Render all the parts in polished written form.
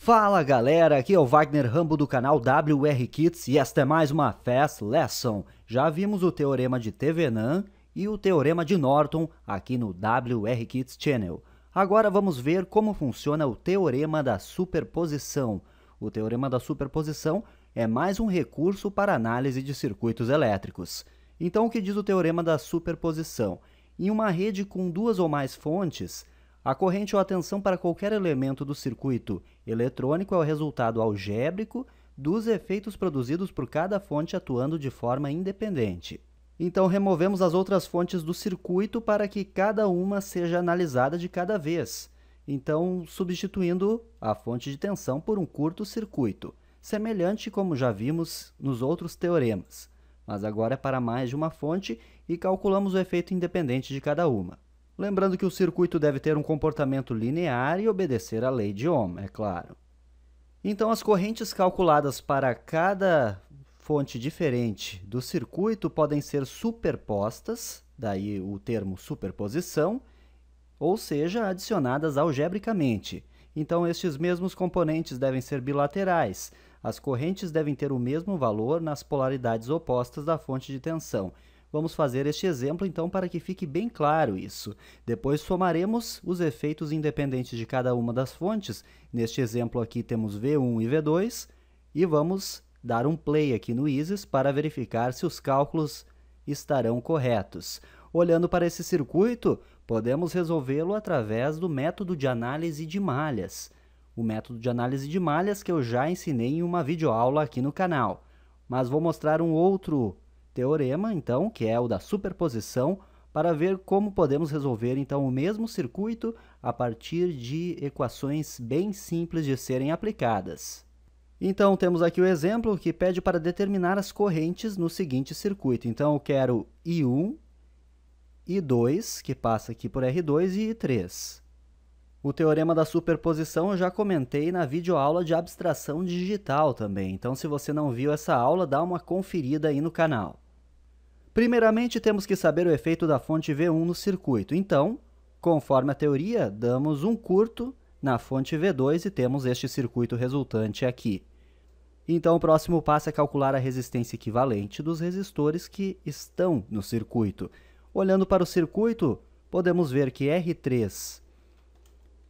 Fala galera, aqui é o Wagner Rambo do canal WR Kits e esta é mais uma Fast Lesson. Já vimos o teorema de Thevenin e o teorema de Norton aqui no WR Kits Channel. Agora vamos ver como funciona o teorema da superposição. O teorema da superposição é mais um recurso para análise de circuitos elétricos. Então o que diz o teorema da superposição? Em uma rede com duas ou mais fontes, a corrente ou a tensão para qualquer elemento do circuito eletrônico é o resultado algébrico dos efeitos produzidos por cada fonte atuando de forma independente. Então, removemos as outras fontes do circuito para que cada uma seja analisada de cada vez. Então, substituindo a fonte de tensão por um curto-circuito, semelhante como já vimos nos outros teoremas. Mas agora é para mais de uma fonte e calculamos o efeito independente de cada uma. Lembrando que o circuito deve ter um comportamento linear e obedecer à lei de Ohm, é claro. Então, as correntes calculadas para cada fonte diferente do circuito podem ser superpostas, daí o termo superposição, ou seja, adicionadas algebricamente. Então, estes mesmos componentes devem ser bilaterais. As correntes devem ter o mesmo valor nas polaridades opostas da fonte de tensão. Vamos fazer este exemplo, então, para que fique bem claro isso. Depois somaremos os efeitos independentes de cada uma das fontes. Neste exemplo aqui temos V1 e V2 e vamos dar um play aqui no Isis para verificar se os cálculos estarão corretos. Olhando para esse circuito, podemos resolvê-lo através do método de análise de malhas. O método de análise de malhas que eu já ensinei em uma videoaula aqui no canal. Mas vou mostrar um outro teorema, então, que é o da superposição, para ver como podemos resolver, então, o mesmo circuito a partir de equações bem simples de serem aplicadas. Então, temos aqui o exemplo que pede para determinar as correntes no seguinte circuito. Então, eu quero I1, I2, que passa aqui por R2, e I3. O teorema da superposição eu já comentei na videoaula de abstração digital também. Então, se você não viu essa aula, dá uma conferida aí no canal. Primeiramente, temos que saber o efeito da fonte V1 no circuito. Então, conforme a teoria, damos um curto na fonte V2 e temos este circuito resultante aqui. Então, o próximo passo é calcular a resistência equivalente dos resistores que estão no circuito. Olhando para o circuito, podemos ver que R3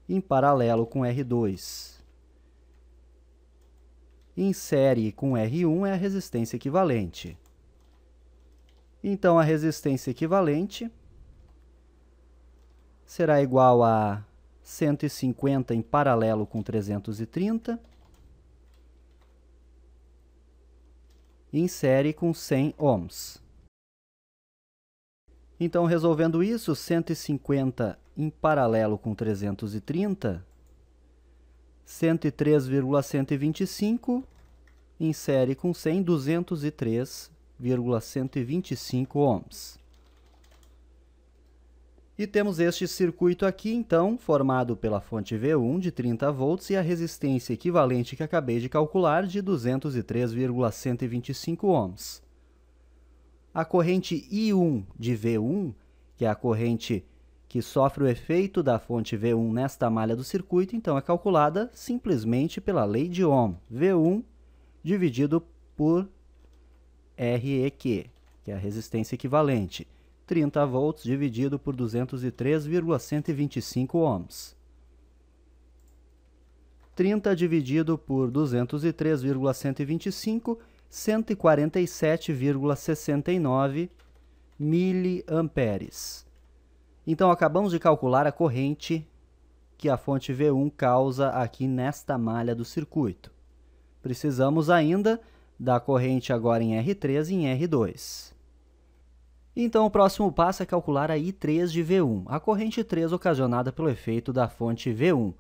em paralelo com R2 em série com R1 é a resistência equivalente. Então, a resistência equivalente será igual a 150 em paralelo com 330, em série com 100 ohms. Então, resolvendo isso, 150 em paralelo com 330, 103,125, em série com 100, 203,125 ohms. E temos este circuito aqui, então, formado pela fonte V1 de 30 volts e a resistência equivalente que acabei de calcular de 203,125 ohms. A corrente I1 de V1, que é a corrente que sofre o efeito da fonte V1 nesta malha do circuito, então é calculada simplesmente pela lei de Ohm, V1 dividido por REQ, que é a resistência equivalente, 30 volts dividido por 203,125 ohms. 30 dividido por 203,125, 147,69 miliamperes. Então, acabamos de calcular a corrente que a fonte V1 causa aqui nesta malha do circuito. Precisamos ainda da corrente agora em R3 e em R2. Então, o próximo passo é calcular a I3 de V1, a corrente 3 ocasionada pelo efeito da fonte V1.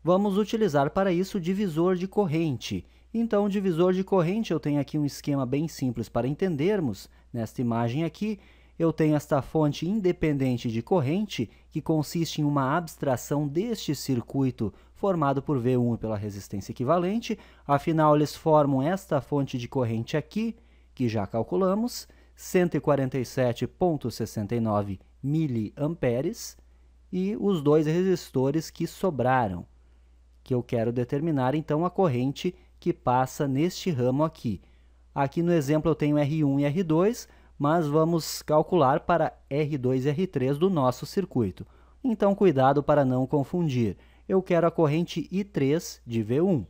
Vamos utilizar para isso o divisor de corrente. Então, o divisor de corrente, eu tenho aqui um esquema bem simples para entendermos. Nesta imagem aqui, eu tenho esta fonte independente de corrente, que consiste em uma abstração deste circuito formado por V1 pela resistência equivalente. Afinal, eles formam esta fonte de corrente aqui, que já calculamos, 147,69 miliamperes, e os dois resistores que sobraram, que eu quero determinar, então, a corrente que passa neste ramo aqui. Aqui no exemplo eu tenho R1 e R2, mas vamos calcular para R2 e R3 do nosso circuito. Então, cuidado para não confundir. Eu quero a corrente I3 de V1.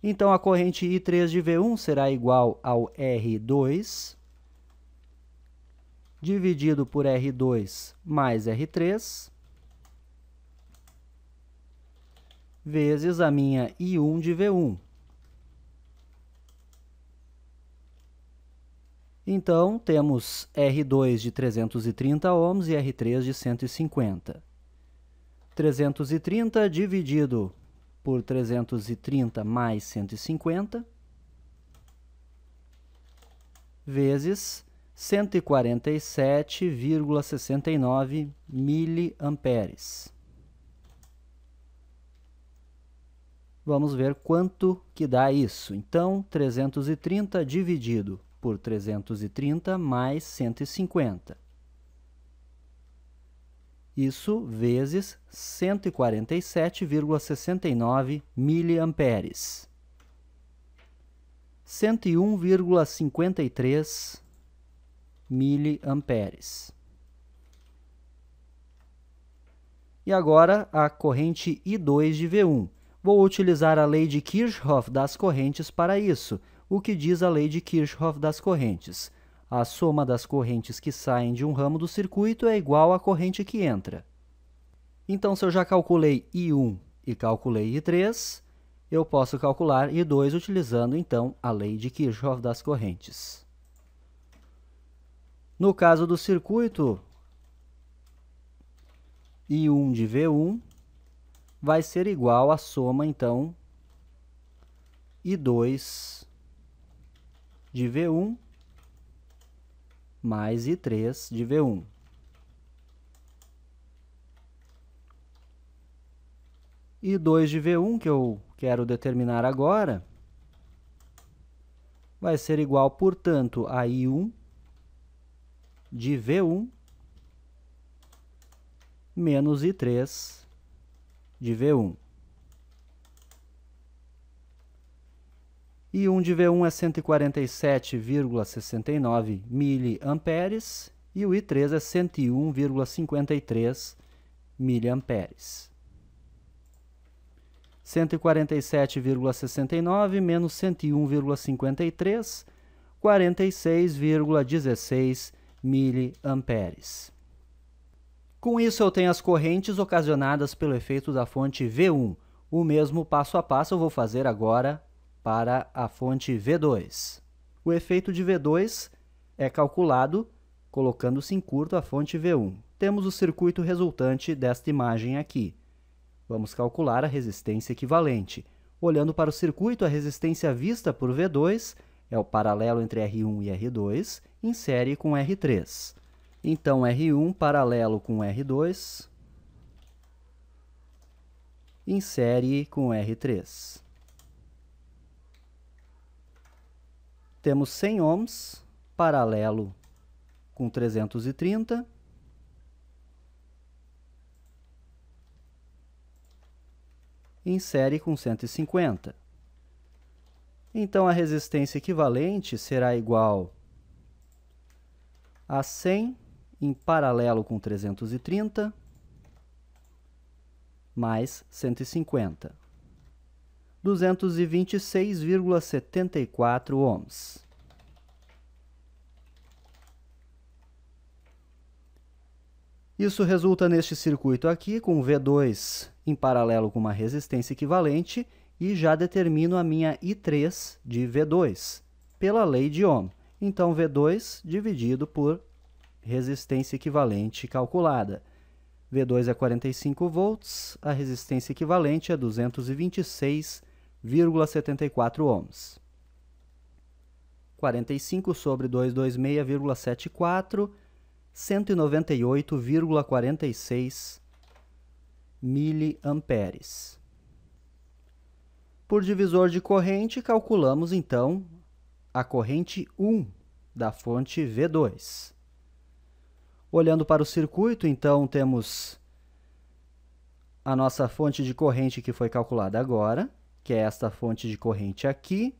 Então, a corrente I3 de V1 será igual ao R2 dividido por R2 mais R3 vezes a minha I1 de V1. Então, temos R2 de 330 ohms e R3 de 150. 330 dividido por 330 mais 150 vezes 147,69 miliamperes. Vamos ver quanto que dá isso. Então, 330 dividido por 330 mais 150. Isso vezes 147,69 miliamperes. 101,53 miliamperes. E agora a corrente I2 de V1. Vou utilizar a lei de Kirchhoff das correntes para isso. O que diz a lei de Kirchhoff das correntes? A soma das correntes que saem de um ramo do circuito é igual à corrente que entra. Então, se eu já calculei I1 e calculei I3, eu posso calcular I2 utilizando, então, a lei de Kirchhoff das correntes. No caso do circuito, I1 de V1 vai ser igual à soma, então, I2 de V1 mais I3 de V1. I2 de V1, que eu quero determinar agora, vai ser igual, portanto, a I1 de V1 menos I3 de V1. I1 de V1 é 147,69 miliamperes e o I3 é 101,53 miliamperes. 147,69 menos 101,53, 46,16 miliamperes. Com isso, eu tenho as correntes ocasionadas pelo efeito da fonte V1. O mesmo passo a passo eu vou fazer agora para a fonte V2. O efeito de V2 é calculado colocando-se em curto a fonte V1. Temos o circuito resultante desta imagem aqui. Vamos calcular a resistência equivalente. Olhando para o circuito, a resistência vista por V2 é o paralelo entre R1 e R2 em série com R3. Então, R1 paralelo com R2 em série com R3. Temos 100 ohms paralelo com 330 em série com 150. Então, a resistência equivalente será igual a 100 em paralelo com 330 mais 150. 226,74 ohms. Isso resulta neste circuito aqui, com V2 em paralelo com uma resistência equivalente, e já determino a minha I3 de V2, pela lei de Ohm. Então, V2 dividido por resistência equivalente calculada. V2 é 45 volts, a resistência equivalente é 226,74 ohms. 45 sobre 226,74, 198,46 miliamperes. Por divisor de corrente, calculamos, então, a corrente 1 da fonte V2. Olhando para o circuito, então, temos a nossa fonte de corrente que foi calculada agora, que é esta fonte de corrente aqui.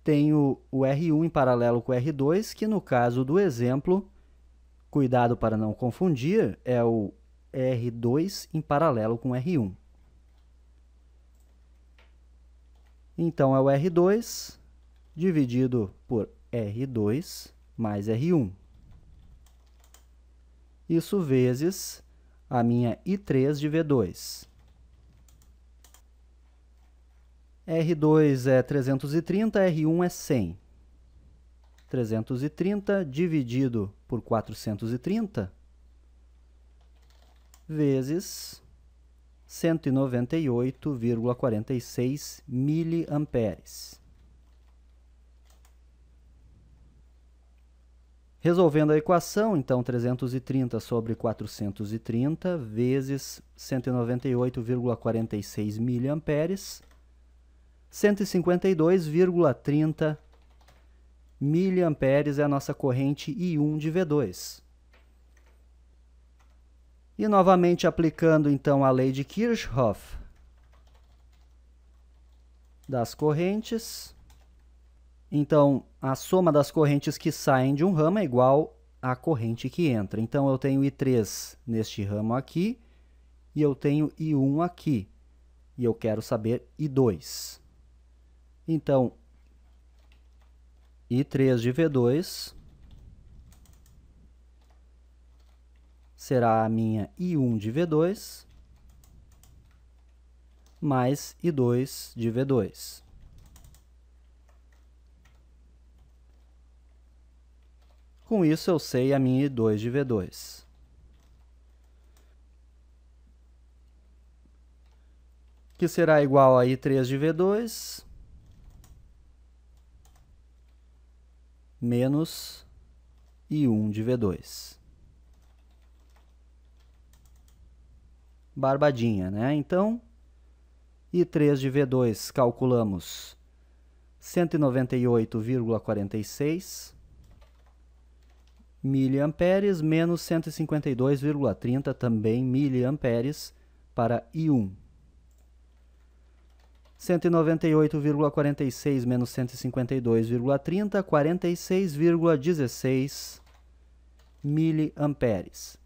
Tenho o R1 em paralelo com o R2, que no caso do exemplo, cuidado para não confundir, é o R2 em paralelo com o R1. Então, é o R2 dividido por R2 mais R1. Isso vezes a minha I3 de V2. R2 é 330, R1 é 100. 330 dividido por 430 vezes 198,46 miliamperes. Resolvendo a equação, então, 330 sobre 430 vezes 198,46 miliamperes, 152,30 miliamperes é a nossa corrente I1 de V2. E novamente aplicando então a lei de Kirchhoff das correntes, então a soma das correntes que saem de um ramo é igual à corrente que entra. Então eu tenho I3 neste ramo aqui e eu tenho I1 aqui. E eu quero saber I2. Então, I3 de V2 será a minha I1 de V2 mais I2 de V2. Com isso, eu sei a minha I2 de V2. Que será igual a I3 de V2 menos I1 de V2. Barbadinha, né? Então, I3 de V2 calculamos 198,46 miliamperes menos 152,30 também miliamperes para I1. 198,46 menos 152,30, 46,16 miliamperes.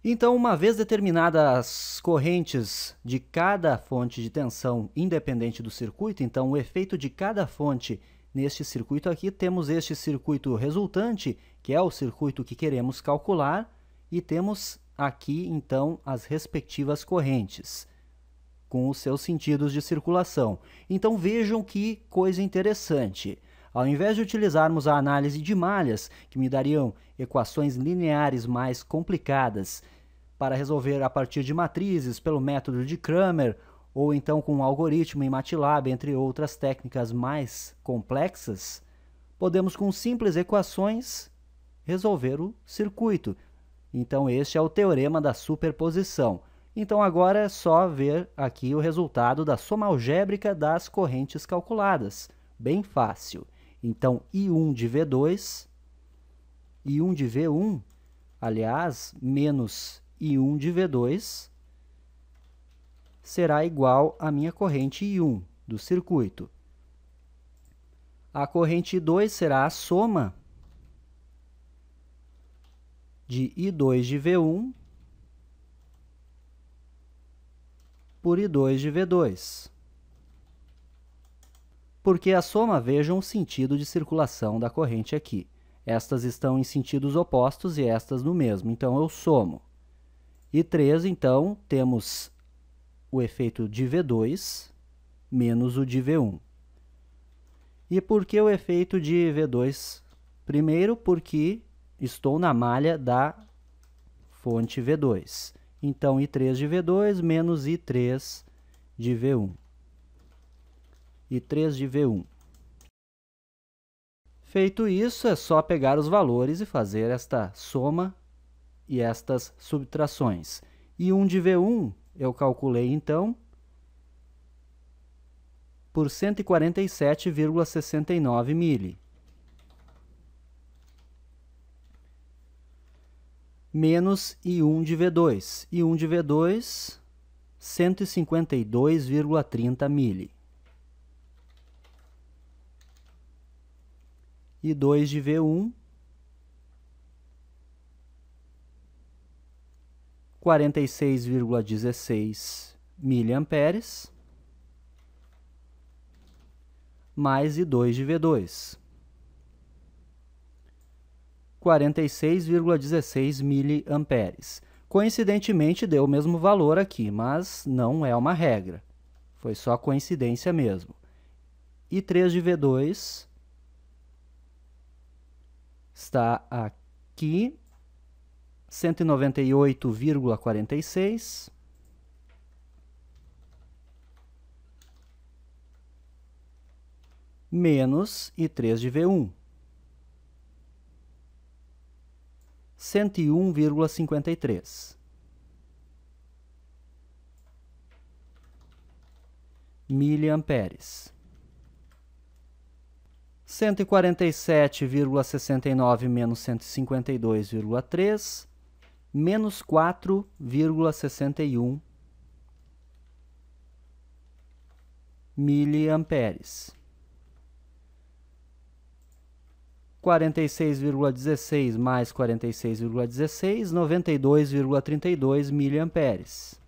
Então, uma vez determinadas as correntes de cada fonte de tensão independente do circuito, então o efeito de cada fonte neste circuito aqui, temos este circuito resultante, que é o circuito que queremos calcular, e temos aqui, então, as respectivas correntes, com os seus sentidos de circulação. Então, vejam que coisa interessante. Ao invés de utilizarmos a análise de malhas, que me dariam equações lineares mais complicadas, para resolver a partir de matrizes pelo método de Cramer, ou então com um algoritmo em MATLAB, entre outras técnicas mais complexas, podemos com simples equações resolver o circuito. Então, este é o teorema da superposição. Então, agora é só ver aqui o resultado da soma algébrica das correntes calculadas. Bem fácil. Então, I1 de V2, I1 de V1, aliás, menos I1 de V2, será igual à minha corrente I1 do circuito. A corrente I2 será a soma de I2 de V1 por I2 de V2. Porque a soma, vejam o sentido de circulação da corrente aqui. Estas estão em sentidos opostos e estas no mesmo. Então, eu somo. I3, então, temos o efeito de V2 menos o de V1. E por que o efeito de V2? Primeiro, porque estou na malha da fonte V2. Então, I3 de V2 menos I3 de V1. I3 de V1. Feito isso, é só pegar os valores e fazer esta soma e estas subtrações. I1 de V1, eu calculei, então, por 147,69 mili. Menos I1 de V2. I1 de V2 152,30 mili. E 2 de V1, 46,16 miliamperes, mais I2 de V2, 46,16 miliamperes. Coincidentemente deu o mesmo valor aqui, mas não é uma regra. Foi só coincidência mesmo. I3 de V2 está aqui, 198,46 menos I3 de V1, 101,53 miliamperes. 147,69 menos 152,3 menos 4,61 miliamperes. 46,16 mais 46,16, 92,32 miliamperes.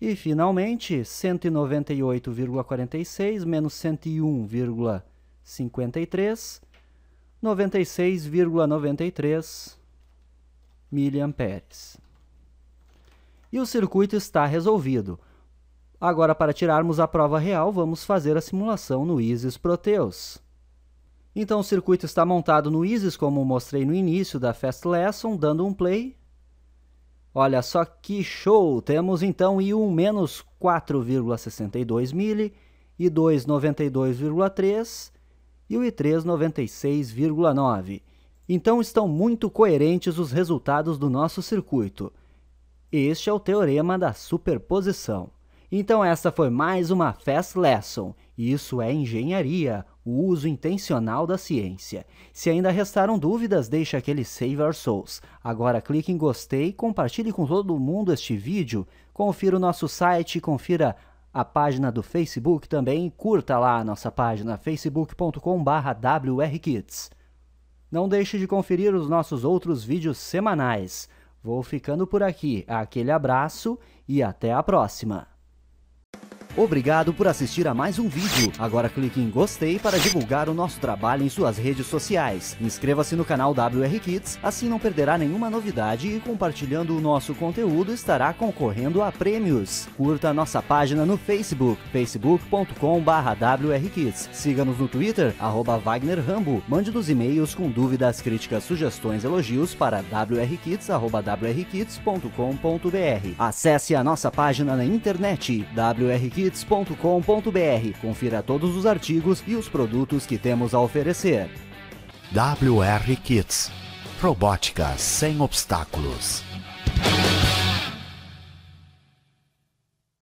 E, finalmente, 198,46 menos 101,53, 96,93 miliamperes. E o circuito está resolvido. Agora, para tirarmos a prova real, vamos fazer a simulação no Isis Proteus. Então, o circuito está montado no Isis, como mostrei no início da Fast Lesson, dando um play. Olha só que show! Temos então I1 menos 4,62 mili, I2 92,3 e o I3 96,9. Então, estão muito coerentes os resultados do nosso circuito. Este é o teorema da superposição. Então, essa foi mais uma Fast Lesson. Isso é engenharia, o uso intencional da ciência. Se ainda restaram dúvidas, deixe aquele Save Our Souls. Agora clique em gostei, compartilhe com todo mundo este vídeo, confira o nosso site, confira a página do Facebook também, curta lá a nossa página facebook.com/wrkits. Não deixe de conferir os nossos outros vídeos semanais. Vou ficando por aqui. Aquele abraço e até a próxima! Obrigado por assistir a mais um vídeo. Agora clique em gostei para divulgar o nosso trabalho em suas redes sociais. Inscreva-se no canal WR Kids, assim não perderá nenhuma novidade e compartilhando o nosso conteúdo estará concorrendo a prêmios. Curta a nossa página no Facebook, facebook.com/wrkids. Siga-nos no Twitter, @WagnerRambo. Mande-nos e-mails com dúvidas, críticas, sugestões, elogios para wrkids@wrkids.com.br. Acesse a nossa página na internet, wrkids.com.br. Confira todos os artigos e os produtos que temos a oferecer. WR Kids. Robótica sem obstáculos.